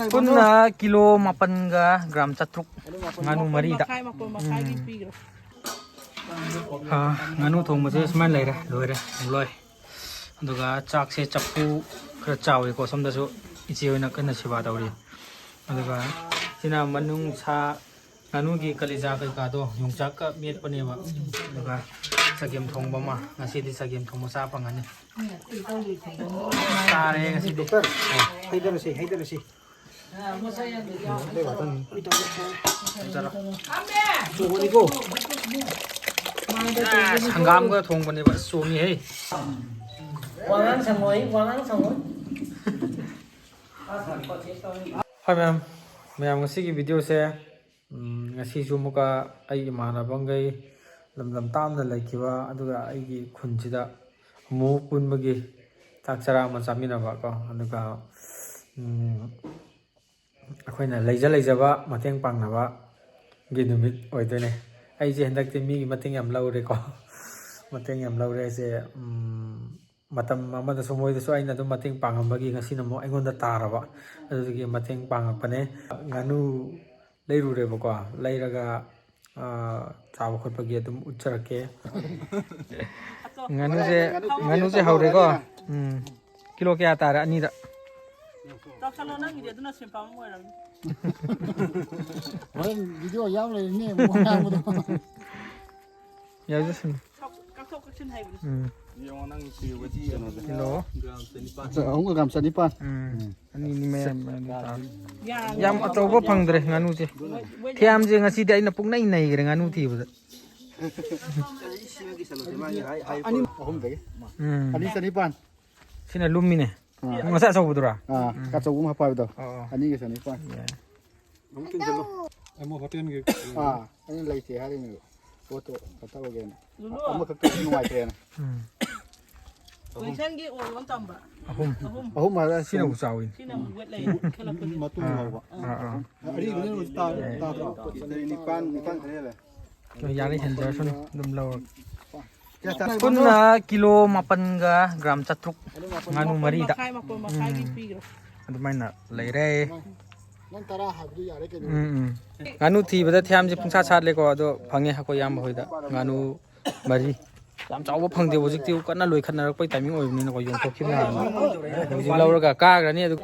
ꯄꯨꯟꯅ kilo 8ꯒ gram 400 ꯉꯥꯅꯨ ꯃꯔꯤꯗ ꯉꯥꯅꯨ ꯊꯣꯡꯕꯁꯦ ꯁꯨꯃꯥꯏꯅ ꯂꯩꯔꯦ ꯂꯣꯏꯔꯦ ꯂꯣꯏ ꯑꯗꯨꯒ ꯆꯥꯛꯁꯦ ꯆꯐꯨ ꯈꯔ ꯆꯥꯎꯋꯤꯀꯣ ꯁꯣꯝꯗꯁꯨ ꯏꯆꯦ ꯑꯣꯏꯅ ꯀꯟꯅ ꯁꯦꯕꯥ ꯇꯧꯔꯤ ꯑꯗꯨꯒ ꯁꯤꯅ ꯃꯅꯨꯡ ꯁꯥ ꯉꯥꯅꯨꯒꯤ ꯀꯂꯤꯖꯥ ꯀꯩꯀꯥꯗꯣ ꯌꯣꯡꯆꯥꯛꯀ ꯃꯦꯠꯄꯅꯦꯕ ꯑꯗꯨꯒ ꯆꯒꯦꯝ ꯊꯣꯡꯕ ꯑꯃ ꯉꯁꯤꯗꯤ ꯆꯒꯦꯝ ꯊꯣꯡꯕ ꯆꯥ ꯐꯪꯒꯅꯤ ꯆꯥꯔꯦ ꯉꯁꯤꯗꯤ ꯍꯩꯗꯔꯁꯤ ꯍꯪꯒꯥꯝꯒ ꯊꯣꯡꯕꯅꯦꯕ ꯆꯣꯡꯉꯤꯍꯦ Quảng Sang mới, Quảng Sang mới. ꯍꯣꯏ ꯃꯌꯥꯝ ꯉꯁꯤꯒꯤ ꯚꯤꯗꯤꯑꯣꯁꯦ ꯉꯁꯤꯁꯨ ꯑꯃꯨꯛꯀ ꯑꯩ ꯏꯃꯥꯟꯅꯕꯈꯩ ꯂꯝ ꯇꯥꯝꯅ ꯂꯩꯈꯤꯕ ꯑꯗꯨꯒ ꯑꯩꯒꯤ ꯈꯨꯟꯁꯤꯗ ꯑꯃꯨꯛ ꯄꯨꯟꯕꯒꯤ ꯆꯥꯛ ꯆꯔꯥ ꯑꯃ ꯆꯥꯃꯤꯟꯅꯕ ꯀꯣ ꯑꯗꯨꯒ ꯑꯩꯈꯣꯏꯅ ꯂꯩꯖꯕ ꯃꯇꯦꯡ ꯄꯥꯡꯅꯕꯒꯤ ꯅꯨꯃꯤꯠ ꯑꯣꯏꯗꯣꯏꯅꯦ ꯑꯩꯁꯦ ꯍꯟꯗꯛꯇꯤ ꯃꯤꯒꯤ ꯃꯇꯦꯡ ꯌꯥꯝ ꯂꯧꯔꯦꯀꯣ ꯃꯇꯦꯡ ꯌꯥꯝ ꯂꯧꯔꯦ ꯍꯥꯏꯁꯦ ꯃꯇꯝ ꯑꯃꯗꯁꯨ ꯃꯣꯏꯗꯁꯨ ꯑꯩꯅ ꯑꯗꯨꯝ ꯃꯇꯦꯡ ꯄꯥꯡꯉꯝꯕꯒꯤ ꯉꯁꯤꯅ ꯑꯃꯨꯛ ꯑꯩꯉꯣꯟꯗ ꯇꯥꯔꯕ ꯑꯗꯨꯗꯒꯤ ꯃꯇꯦꯡ ꯄꯥꯡꯉꯛꯄꯅꯦ ꯉꯥꯅꯨ ꯂꯩꯔꯨꯔꯦꯕꯀꯣ ꯂꯩꯔꯒ ꯆꯥꯕ ꯈꯣꯠꯄꯒꯤ ꯑꯗꯨꯝ ꯎꯠꯆꯔꯛꯀꯦ ꯉꯥꯅꯨꯁꯦ ꯍꯧꯔꯦꯀꯣ ꯀꯤꯂꯣ ꯀꯌꯥ ꯇꯥꯔꯦ ꯑꯅꯤꯗ ꯚꯤꯗꯤꯑꯣ ꯌꯥꯎ ꯂꯩꯔꯤꯅꯦ ꯉꯥꯡꯕꯗꯣ ꯌꯥꯎꯖꯁꯅꯨ ꯀꯤꯂꯣ ꯒ꯭ꯔꯥꯝ 900 ꯑꯅꯤꯅꯤ ꯃꯌꯥꯝ ꯌꯥꯝ ꯑꯆꯧꯕ ꯐꯪꯗ꯭ꯔꯦ ꯉꯥꯅꯨꯁꯦ ꯊꯤꯌꯥꯝꯁꯦ ꯉꯁꯤꯗꯤ ꯑꯩꯅ ꯄꯨꯡꯅꯩ ꯅꯩꯈ꯭ꯔꯦ ꯉꯥꯅꯨ ꯊꯤꯕꯗ ꯑꯅꯤ 900 ꯁꯤꯅ ꯂꯨꯝꯃꯤꯅꯦ ꯉꯁꯥꯏ ꯑꯆꯧꯕꯗꯨꯔꯥ ꯑꯆꯧꯕ ꯑꯃ ꯍꯥꯞꯄꯥꯏꯕꯗꯣ 2,900 ꯑꯃꯨꯛ ꯍꯣꯇꯦꯜꯒꯤ ꯑꯩꯅ ꯂꯩꯇꯦ ꯍꯥꯏꯔꯤꯅꯦꯕ ꯄꯣꯠꯇꯣ ꯇꯧꯔꯒꯦꯅ ꯑꯃꯈꯛꯇ ꯅꯨꯡꯉꯥꯏꯇ꯭ꯔꯦꯅ ꯑꯍꯨꯝ ꯍꯥꯏꯔ ꯁꯤꯅꯕꯨ ꯆꯥꯎꯋꯤ ꯃꯇꯨꯡ ꯍꯧꯕ ꯌꯥꯔꯦ ꯍꯦꯟꯖꯔꯁꯅꯨ ꯑꯗꯨꯝ ꯂꯧꯔꯒ ꯄꯨꯟꯅ ꯀꯤꯂꯣ 8ꯒ ꯒ꯭ꯔꯥꯝ 400 ꯉꯥꯅꯨ ꯃꯔꯤꯗ ꯑꯗꯨꯃꯥꯏꯅ ꯂꯩꯔꯦ ꯉꯥꯅꯨ ꯊꯤꯕꯗ ꯊꯤꯌꯥꯝꯁꯦ ꯄꯨꯡꯁꯥ ꯁꯥꯠꯂꯦꯀꯣ ꯑꯗꯣ ꯐꯪꯉꯦ ꯑꯩꯈꯣꯏ ꯏꯌꯥꯝꯕ ꯍꯣꯏꯗ ꯉꯥꯅꯨ ꯃꯔꯤ ꯌꯥꯝ ꯆꯥꯎꯕ ꯐꯪꯗꯦ ꯍꯧꯖꯤꯛꯇꯤ ꯀꯟꯅ ꯂꯣꯏꯈꯠꯅꯔꯛꯄꯩ ꯇꯥꯏꯃꯤꯡ ꯑꯣꯏꯕꯅꯤꯅꯀꯣ ꯌꯣꯟꯊꯣꯛꯈꯤꯕꯅ ꯍꯧꯖꯤꯛ ꯂꯧꯔꯒ ꯀꯥꯈ꯭ꯔꯅꯤ ꯑꯗꯨ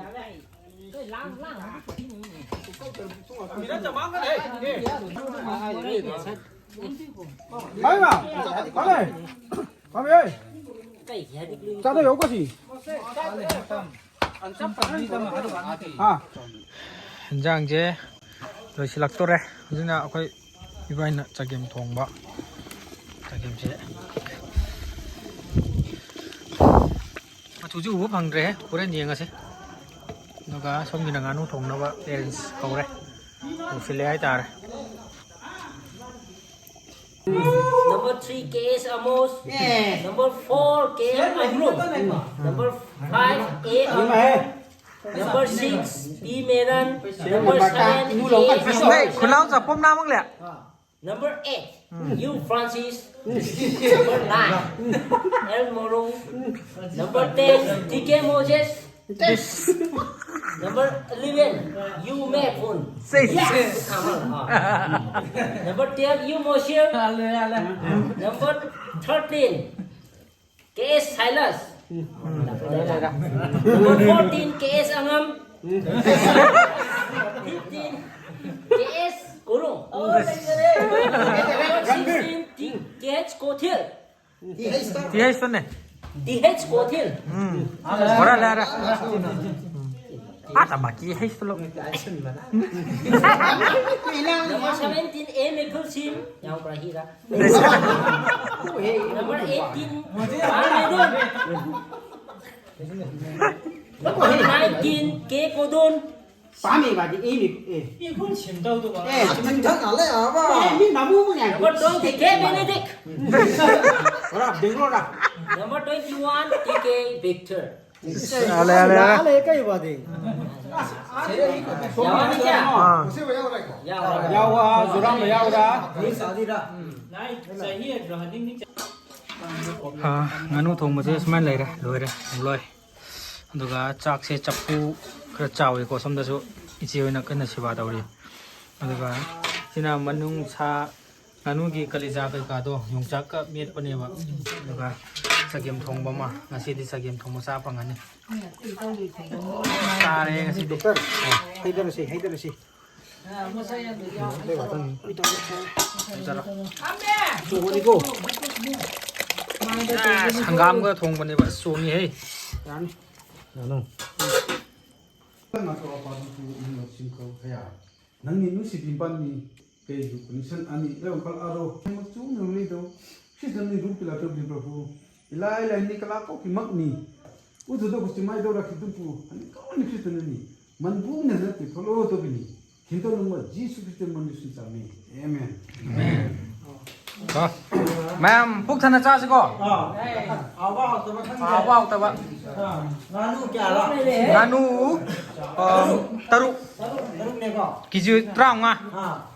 ꯏꯟꯖꯥꯡꯁꯦ ꯂꯣꯏꯁꯤꯜꯂꯛꯇꯣꯔꯦ ꯍꯧꯖꯤꯛꯅ ꯑꯩꯈꯣꯏ ꯏꯕꯥꯏꯅ ꯆꯒꯦꯝ ꯊꯣꯡꯕ ꯆꯒꯦꯝꯁꯦ ꯃꯆꯨꯁꯤ ꯎꯕ ꯐꯪꯗ꯭ꯔꯦ ꯍꯣꯔꯦꯟ ꯌꯦꯡꯉꯁꯤ ꯑꯗꯨꯒ ꯁꯣꯝꯒꯤꯅ ꯉꯥꯅꯨ ꯊꯣꯡꯅꯕ ꯑꯦꯔꯦꯟꯖ ꯀꯧꯔꯦ ꯇꯧꯁꯤꯜꯂꯦ ꯍꯥꯏꯇꯥꯔꯦ Number 3 KS Amos. Number 4 KS Amrum. Number 5 A Amrum. Number 6 B Meran. Number 7 ꯈꯨꯅꯥꯎ ꯆꯞꯄꯝ ꯅꯥꯃꯛꯂꯦ Number 8 U Francis. Number 9 El Morong. Number 10 TK Moses. Number 11 U Mepun. Number 12 U Moshe. Number 13 KS Silas. Number 14 KS Angam. 15 KS Kurung. Number 16 KH Kothil. TH ꯇꯅꯦ DH Kothil. ꯍꯣꯔꯦꯟ ꯂꯩꯔꯦ ꯃꯥꯀꯤ ꯍꯩꯁꯇꯂꯣ Number 17 A Michael Sim. Yang Prahira. Number 18 Armedon. Number 19 K Kodon. Number 20 K Benedict. Number 21 TK Victor. ꯉꯥꯅꯨ ꯊꯣꯡꯕꯁꯦ ꯁꯨꯃꯥꯏꯅ ꯂꯩꯔꯦ ꯂꯣꯏꯔꯦ ꯂꯣꯏ ꯑꯗꯨꯒ ꯆꯥꯛꯁꯦ ꯆꯐꯨ ꯈꯔ ꯆꯥꯎꯋꯤꯀꯣ ꯁꯣꯝꯗꯁꯨ ꯏꯆꯦ ꯍꯣꯏꯅ ꯀꯟꯅ ꯁꯦꯕꯥ ꯇꯧꯔꯤ ꯑꯗꯨꯒ ꯁꯤꯅ ꯃꯅꯨꯡ ꯁꯥ ꯉꯥꯅꯨꯒꯤ ꯀꯂꯤꯖꯥ ꯀꯩꯀꯥꯗꯣ ꯌꯣꯡꯆꯥꯛꯀ ꯃꯦꯠꯄꯅꯦꯕ ꯑꯗꯨꯒ ꯆꯒꯦꯝ ꯊꯣꯡꯕ ꯑꯃ ꯉꯁꯤꯗꯤ ꯆꯒꯦꯝ ꯊꯣꯡꯕ ꯆꯥ ꯐꯪꯒꯅꯤ ꯆꯥꯔꯦ ꯉꯁꯤꯗꯤ ꯍꯩꯗꯔꯁꯤ ꯆꯣꯡꯉꯅꯤꯀꯣ ꯍꯪꯒꯥꯝꯒ ꯊꯣꯡꯕꯅꯦꯕ ꯆꯣꯡꯉꯤꯍꯦ ꯅꯪꯒꯤ ꯅꯨꯡꯁꯤꯕꯤ ꯄꯥꯟꯕꯤ ꯀꯩꯒꯤ ꯀꯟꯗꯤꯁꯟ ꯑꯅꯤ ꯂꯩꯕ ꯑꯔꯣ ꯃꯆꯨ ꯅꯪꯂꯤꯗꯣ ꯁꯤꯗꯅꯤ ꯔꯨꯄꯤꯂꯥ ꯇꯧꯕꯤ ꯄ꯭ꯔꯚꯨꯏꯂꯥꯏ ꯂꯥꯏꯅꯤ ꯀꯂꯥ ꯀꯣꯛꯀꯤꯃꯛꯅꯤ 우주도 그치 많이 돌아기 듬부 아니 까만이 피스는니 만부는 그 폴로 도비니 긴도는 뭐 지수 그때 만들 수 있다며 아멘 자, 맘 폭탄을 짜시고 아와 없다 나누 따루 기주 트라우마 하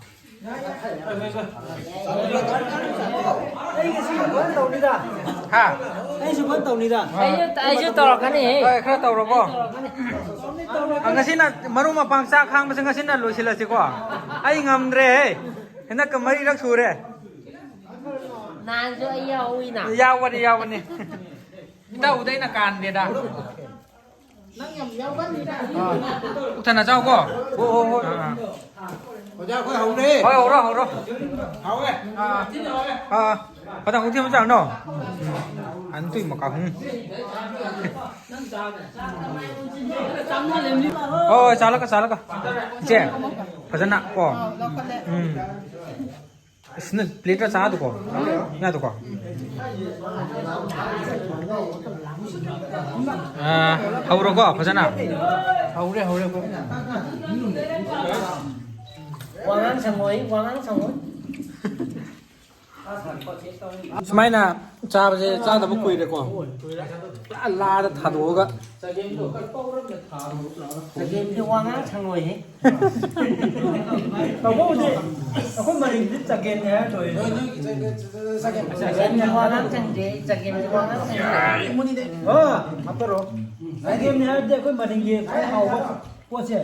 아이주 떨어가네. 그래 떠오르고 ngasi나 maruma pangsa khang masang ngasi나 losilasi ko ay ngamdre henak kamari rak sure 난저 야오이나. yawani tau dai na kan de da utana chao ko ho 어자 거기 하오네 horo 하오에 padang uti ma no an tui ma ka hung chala ka che phajana ko इसने plate चा दो को ना दो को 하우러 거 보잖아 하우래 거 왕왕성어이. 수마이나 짜버제 짜다 먹고 이래고 라라 타도가 저기 왕왕성어이. không mà định chắc game này rồi 저기 왕왕성제. 저기 왕왕성제. 앞으로 game này để có mà định gì phải học quá chứ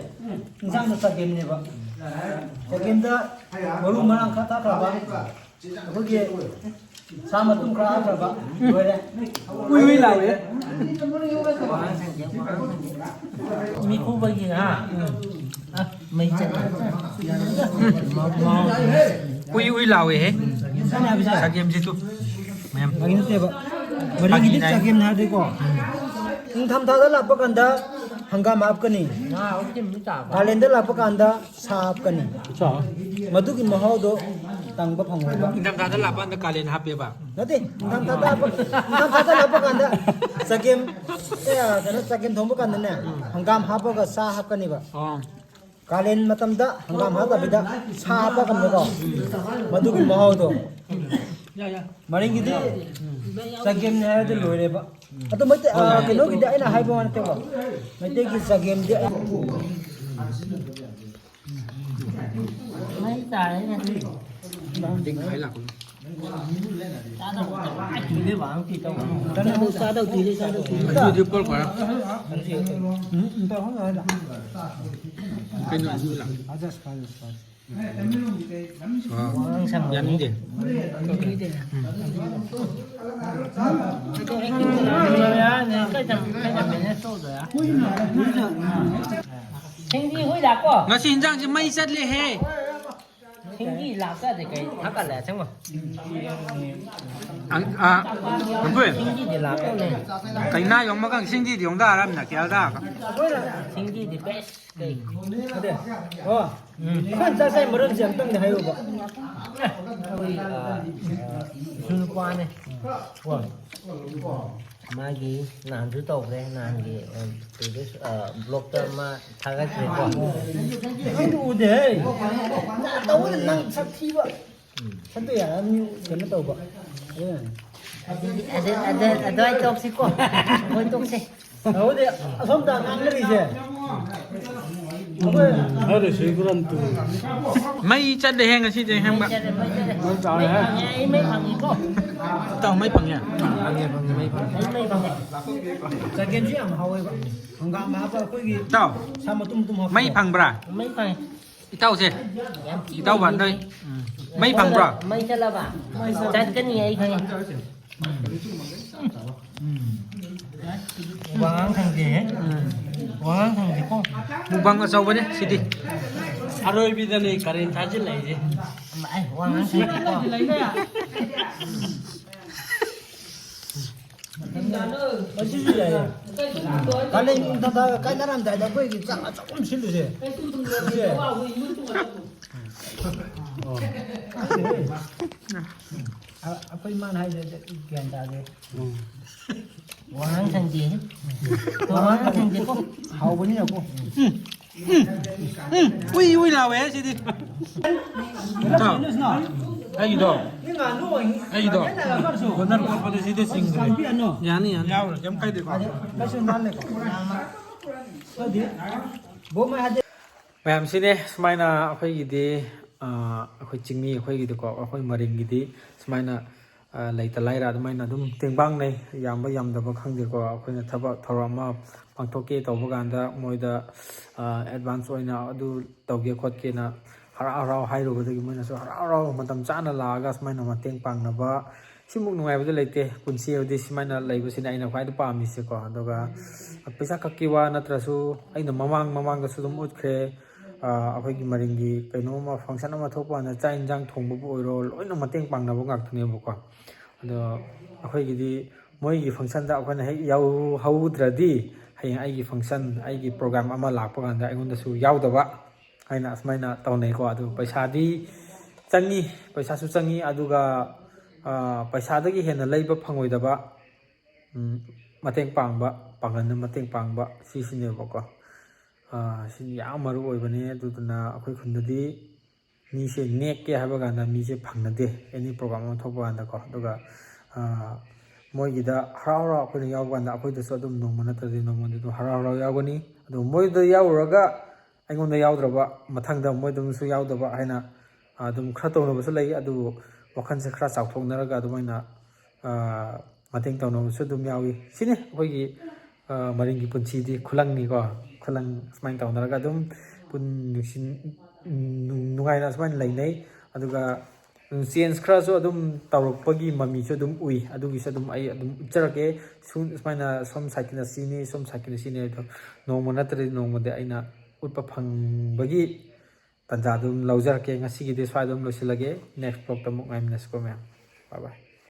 sang được game này vậy game đó baru mana kata apa 거기에 sama tum kra apa rồi đấy ui nào đấy mi khu bây giờ hả? Mấy chân. ui nào ấy sana bisa sa game situ mem lagi nanti pak mari kita cak game nanti kok tham thao đó là bắc anda hangam apkani 아, 어디 묻다. kalender là bắc anda sa apkani madu ki mahau do tang ba phangoi ba indam da la ban da kalen happy ba nanti tham thao là bắc anda sagem ya kana sagem thomba kan ne hangam hapa ga sa hapkani ba oh kalen matamda hangam hapa bida sa hapa kan ba madu ki mahau do maring gidi sagem ne ha de loire ba ato mate keno gidi aina hai ba te ba mate ki sagem de mấy tài này. định phải là Cha đâu ai chửi với bạn thì đâu. sa đầu tí đi sa đầu tí chưa chưa bol quả tao không rồi cái nội dung là 왕왕성어이. nhắn gì 생기 hơi lạc quá. nó xin rằng chỉ mấy set lệ hè 생기 lạc ra thì cái thắc cả lẽ xem mà. đúng rồi 생기 thì lạc cái này. cái na dùng mà càng xin gì thì chúng ta làm là kéo ra 생기 thì best cái. kan sa sai maran jam tang hayo ba 순quan này. 마기 난주 도그래 난기 되게 블록터 마 타가 되고. anh u de tao nang sak thi ba san tu ya ni kan tao ba ada toxic ko. Muy toxic. tao de som ta nang ri je mấy chất để hang cái gì để hang bạn mấy thằng ý cô. ꯏꯇꯥꯎ ꯃꯩ ꯐꯪꯉꯦ ꯆꯒꯦꯝꯁꯤ ꯌꯥꯝ ꯍꯥꯎꯋꯦꯕ ꯍꯪꯒꯥꯝ ꯍꯥꯞꯄ ꯑꯩꯈꯣꯏꯒꯤ ꯏꯇꯥꯎ ꯁꯥ ꯃꯇꯨꯝ ꯍꯥꯞꯄ ꯃꯩ ꯐꯪꯕ꯭ꯔꯥ Mấy phải. ꯏꯇꯥꯎꯁꯦ Em chỉ ꯏꯇꯥꯎ đi ꯕꯥꯟꯗꯣꯏ đi. ꯃꯩ ꯐꯪꯕ꯭ꯔꯥ Mấy cho là bà. Chắc cái gì ấy không? Quảng thằng gì hết Quảng thằng gì con ꯃꯨꯛꯕꯥꯡ ꯑꯆꯧꯕꯅꯦ ꯁꯤꯗꯤ ꯑꯔꯣꯏꯕꯤꯗꯅꯤ ꯀꯔꯦꯟ ꯊꯥꯖꯤꯜꯂꯛꯏꯁꯦ Mãi hoang ăn gì con. ꯃꯁꯤꯁꯨ ꯌꯥꯏꯌꯦ ꯀꯥꯂꯦꯟ ꯏꯪꯊꯝꯊꯥ ꯀꯥꯏꯅꯔꯝꯗꯥꯏꯗ ꯑꯩꯈꯣꯏꯒꯤ ꯆꯥꯛ ꯑꯆꯧꯕ ꯁꯤꯜꯂꯨꯁꯦ ꯁꯤꯁꯦ ꯑꯩꯈꯣꯏ ꯏꯃꯥꯅ ꯍꯥꯏꯁꯦ ꯒ꯭ꯌꯥꯟ ꯇꯥꯗꯦ Hoang ăn thằng gì hết. Hoang ăn thằng gì con. ꯍꯥꯎꯕꯅꯤꯅꯀꯣ ꯎꯏ ꯎꯏ ꯂꯥꯎꯋꯦ ꯁꯤꯗꯤ ꯏꯇꯥꯎ ꯑꯩꯒꯤꯗꯣ ꯑꯩꯒꯤꯗꯣ ꯀꯣꯟꯅꯔ ꯈꯣꯠꯄꯗ ꯁꯤꯗꯤ ꯆꯤꯡꯈ꯭ꯔꯦ ꯌꯥꯅꯤ ꯌꯥꯅꯤ ꯌꯥꯎꯔꯦ ꯀꯩꯝ ꯀꯥꯏꯗꯦꯀꯣ ꯃꯌꯥꯝꯁꯤꯅꯦ ꯁꯨꯃꯥꯏꯅ ꯑꯩꯈꯣꯏꯒꯤꯗꯤ ꯑꯩꯈꯣꯏ ꯆꯤꯡꯃꯤ ꯑꯩꯈꯣꯏꯒꯤꯗꯤꯀꯣ ꯑꯩꯈꯣꯏ ꯃꯔꯤꯡꯒꯤꯗꯤ ꯁꯨꯃꯥꯏꯅ ꯂꯩꯇ ꯂꯥꯏꯔ ꯑꯗꯨꯃꯥꯏꯅ ꯑꯗꯨꯝ ꯇꯦꯡꯕꯥꯡꯅꯩ ꯌꯥꯝꯕ ꯌꯥꯝꯗꯕ ꯈꯪꯗꯦꯀꯣ ꯑꯩꯈꯣꯏꯅ ꯊꯕꯛ ꯊꯧꯔꯝ ꯑꯃ ꯄꯥꯡꯊꯣꯛꯀꯦ ꯇꯧꯕ ꯀꯥꯟꯗ ꯃꯣꯏꯗ ꯑꯦꯗꯚꯥꯟꯁ ꯑꯣꯏꯅ ꯑꯗꯨ ꯇꯧꯒꯦ ꯈꯣꯠꯀꯦꯅ ꯍꯔꯥꯎ ꯍꯔꯥꯎ ꯍꯥꯏꯔꯨꯕꯗꯒꯤ ꯃꯣꯏꯅꯁꯨ ꯍꯔꯥꯎ ꯍꯔꯥꯎ ꯃꯇꯝ ꯆꯥꯅ ꯂꯥꯛꯑꯒ ꯁꯨꯃꯥꯏꯅ ꯃꯇꯦꯡ ꯄꯥꯡꯅꯕ ꯁꯤꯃꯨꯛ ꯅꯨꯡꯉꯥꯏꯕꯗꯤ ꯂꯩꯇꯦ ꯄꯨꯟꯁꯤ ꯍꯥꯏꯕꯗꯤ ꯁꯨꯃꯥꯏꯅ ꯂꯩꯕꯁꯤꯅ ꯑꯩꯅ ꯈ꯭ꯋꯥꯏꯗꯩ ꯄꯥꯝꯃꯤꯁꯦꯀꯣ ꯑꯗꯨꯒ ꯄꯩꯁా ꯈꯛꯀꯤ ꯋꯥ ꯅꯠꯇ꯭ꯔꯁꯨ ꯑꯩꯅ ꯃꯃꯥꯡꯗꯁꯨ ꯑꯗꯨꯝ ꯎꯠꯈ꯭ꯔꯦ ꯑꯩꯈꯣꯏꯒꯤ ꯃꯔꯤꯡꯒꯤ ꯀꯩꯅꯣꯝꯃ ꯐꯪꯁꯟ ꯑꯃ ꯊꯣꯛꯄ ꯀꯥꯟꯗ ꯆꯥꯛ ꯌꯦꯟꯁꯥꯡ ꯊꯣꯡꯕꯕꯨ ꯑꯣꯏꯔో ꯂꯣꯏꯅ ꯃꯇꯦꯡ ꯄꯥꯡꯅꯕ ꯉꯥꯛꯇꯅꯦꯕꯀꯣ ꯑꯗꯣ ꯑꯩꯈꯣꯏꯒꯤꯗꯤ ꯃꯣꯏꯒꯤ ꯐꯪꯁꯟꯗ ꯑꯩꯈꯣꯏꯅ ꯍꯦꯛ ꯌꯥꯎꯍꯧꯗ꯭ꯔꯗꯤ ꯍꯌꯦꯡ ꯑꯩꯒꯤ ꯐꯪꯁꯟ ꯑꯩꯒꯤ ꯄ꯭ꯔꯣꯒ꯭ꯔꯥꯝ ꯑꯃ ꯂꯥꯛꯄ ꯀꯥꯟꯗ ꯑꯩꯉꯣꯟꯗꯁꯨ ꯌꯥꯎꯗꯕ ꯍꯥꯏꯅ ꯑꯁꯨꯃꯥꯏꯅ ꯇꯧꯅꯩꯀꯣ ꯑꯗꯨ ꯄꯩꯁꯥꯗꯤ ꯆꯪꯉꯤ ꯄꯩꯁꯥꯁꯨ ꯆꯪꯉꯤ ꯑꯗꯨꯒ ꯄꯩꯁꯥꯗꯒꯤ ꯍꯦꯟꯅ ꯂꯩꯕ ꯐꯪꯉꯣꯏꯗꯕ ꯃꯇꯦꯡ ꯄꯥꯡꯕ ꯄꯥꯡꯒꯜꯅ ꯃꯇꯦꯡ ꯄꯥꯡꯕ ꯁꯤꯁꯤꯅꯦꯕꯀꯣ ꯁꯤ ꯌꯥꯝ ꯃꯔꯨ ꯑꯣꯏꯕꯅꯦ ꯑꯗꯨꯗꯨꯅ ꯑꯩꯈꯣꯏ ꯈꯨꯟꯗꯗꯤ ꯃꯤꯁꯦ ꯅꯦꯛꯀꯦ ꯍꯥꯏꯕ ꯀꯥꯟꯗ ꯃꯤꯁꯦ ꯐꯪꯅꯗꯦ ꯑꯦꯅꯤ ꯄ꯭ꯔꯣꯒ꯭ꯔꯥꯝ ꯑꯃ ꯊꯣꯛꯄ ꯀꯥꯟꯗꯀꯣ ꯑꯗꯨꯒ ꯃꯣꯏꯒꯤꯗ ꯍꯔꯥꯎ ꯍꯔꯥꯎ ꯑꯩꯈꯣꯏꯅ ꯌꯥꯎꯕ ꯀꯥꯟꯗ ꯑꯩꯈꯣꯏꯗꯁꯨ ꯑꯗꯨꯝ ꯅꯣꯡꯃ ꯅꯠꯇ꯭ꯔꯗꯤ ꯅꯣꯡꯃꯗꯤ ꯑꯗꯨꯝ haraw haraw ꯌꯥꯎꯒꯅꯤ ꯑꯗꯨ ꯃꯣꯏꯗ ꯌꯥꯎꯔꯨꯔꯒ ꯑꯩꯉꯣꯟꯗ ꯌꯥꯎꯗ꯭ꯔꯕ ꯃꯊꯪꯗ ꯃꯣꯏꯗꯁꯨ ꯌꯥꯎꯗꯕ ꯍꯥꯏꯅ ꯑꯗꯨꯝ ꯈꯔ ꯇꯧꯅꯕꯁꯨ ꯂꯩ ꯑꯗꯨꯕꯨ ꯋꯥꯈꯜꯁꯦ ꯈꯔ ꯆꯥꯎꯊꯣꯛꯅꯔꯒ ꯑꯗꯨꯃꯥꯏꯅ ꯃꯇꯦꯡ ꯇꯧꯅꯕꯁꯨ ꯑꯗꯨꯝ ꯌꯥꯎꯏ ꯁꯤꯅꯤ ꯑꯩꯈꯣꯏꯒꯤ ꯃꯔꯤꯡꯒꯤ ꯄꯨꯟꯁꯤꯗꯤ ꯈꯨꯂꯪꯅꯤꯀꯣ ꯈꯨꯂꯪ ꯁꯨꯃꯥꯏꯅ ꯇꯧꯅꯔꯒ ꯑꯗꯨꯝ ꯅꯨꯡꯉꯥꯏꯅ ꯁꯨꯃꯥꯏꯅ ꯂꯩꯅꯩ ꯑꯗꯨꯒ ꯆꯦꯟꯖ ꯈꯔꯁꯨ ꯑꯗꯨꯝ ꯇꯧꯔꯛꯄꯒꯤ ꯃꯃꯤꯁꯨ ꯑꯗꯨꯝ ꯎꯏ ꯑꯗꯨꯒꯤꯁꯨ ꯑꯗꯨꯝ ꯑꯩ ꯑꯗꯨꯝ ꯎꯠꯆꯔꯛꯀꯦ ꯁꯨꯃꯥꯏꯅ ꯁꯣꯝ ꯁꯥꯏꯠꯀꯤꯅ ꯁꯤꯅꯤ ꯁꯣꯝ ꯁꯥꯏꯠꯀꯤꯅ ꯁꯤꯅꯤ ꯑꯗꯣ ꯅꯣꯡꯃ ꯅꯠꯇ꯭ꯔꯗꯤ ꯅꯣꯡꯃꯗꯤ ꯑꯩꯅ ꯎꯠꯄ ꯐꯪꯕꯒꯤ ꯇꯥꯟꯖꯥ ꯑꯗꯨꯝ ꯂꯧꯖꯔꯛꯀꯦ ꯉꯁꯤꯒꯤꯗꯤ ꯁ꯭ꯋꯥꯏꯗ ꯑꯗꯨꯝ ꯂꯣꯏꯁꯤꯜꯂꯒꯦ ꯅꯦꯛꯁ ꯕ꯭ꯂꯣꯛꯇ ꯑꯃꯨꯛ ꯉꯥꯏꯃꯤꯟꯅꯁꯤꯀꯣ ꯃꯌꯥꯝ ꯕꯥꯏ ꯕꯥꯏ